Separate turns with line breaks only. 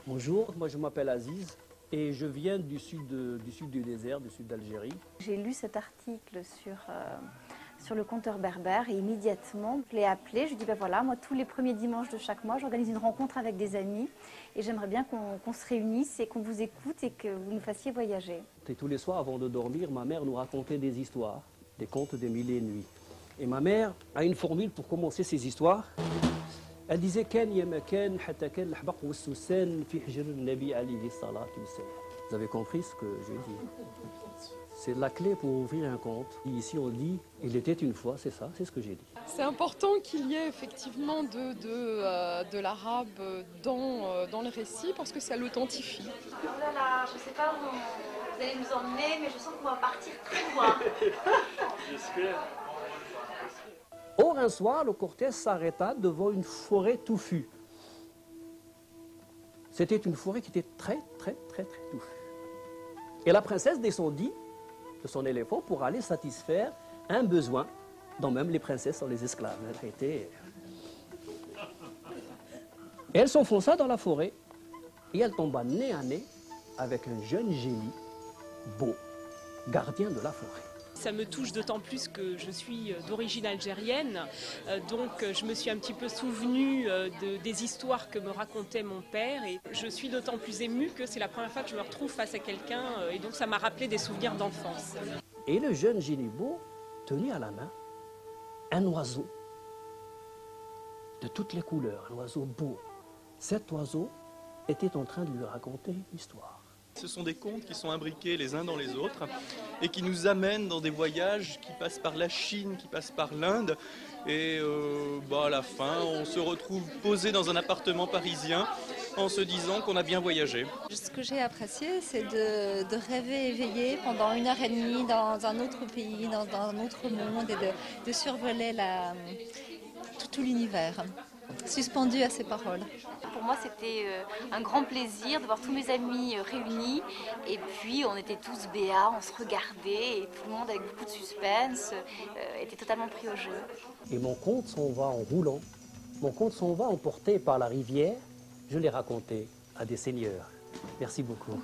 Bonjour, moi je m'appelle Aziz et je viens du sud du désert, du sud d'Algérie.
J'ai lu cet article sur le conteur berbère et immédiatement je l'ai appelé. Je lui ai dit ben voilà, moi tous les premiers dimanches de chaque mois j'organise une rencontre avec des amis et j'aimerais bien qu'on se réunisse et qu'on vous écoute et que vous nous fassiez voyager.
Et tous les soirs avant de dormir, ma mère nous racontait des histoires, des contes des mille et une nuits. Et ma mère a une formule pour commencer ces histoires. Elle disait Vous avez compris ce que je dis? C'est la clé pour ouvrir un compte. Ici on dit il était une fois, c'est ça, c'est ce que j'ai dit.
C'est important qu'il y ait effectivement de l'arabe dans le récit parce que ça l'authentifie.
Oh là là, je ne sais pas où vous allez nous emmener, mais je sens qu'on va partir très loin.
J'espère. Or, un soir, le cortège s'arrêta devant une forêt touffue. C'était une forêt qui était très touffue. Et la princesse descendit de son éléphant pour aller satisfaire un besoin, dont même les princesses sont les esclaves. Elle a été... Et elle s'enfonça dans la forêt et elle tomba nez à nez avec un jeune génie, beau, gardien de la forêt.
Ça me touche d'autant plus que je suis d'origine algérienne, donc je me suis un petit peu souvenue des histoires que me racontait mon père et je suis d'autant plus émue que c'est la première fois que je me retrouve face à quelqu'un et donc ça m'a rappelé des souvenirs d'enfance.
Et le jeune génie beau tenait à la main un oiseau de toutes les couleurs, un oiseau beau. Cet oiseau était en train de lui raconter une histoire.
Ce sont des contes qui sont imbriqués les uns dans les autres et qui nous amènent dans des voyages qui passent par la Chine, qui passent par l'Inde. Et à la fin, on se retrouve posé dans un appartement parisien en se disant qu'on a bien voyagé.
Ce que j'ai apprécié, c'est de rêver éveillé pendant 1h30 dans un autre pays, dans un autre monde et de survoler tout l'univers, suspendu à ses paroles.
Pour moi, c'était un grand plaisir de voir tous mes amis réunis. Et puis, on était tous béats, on se regardait et tout le monde, avec beaucoup de suspense, était totalement pris au jeu.
Et mon conte s'en va en roulant. Mon conte s'en va emporté par la rivière. Je l'ai raconté à des seigneurs. Merci beaucoup.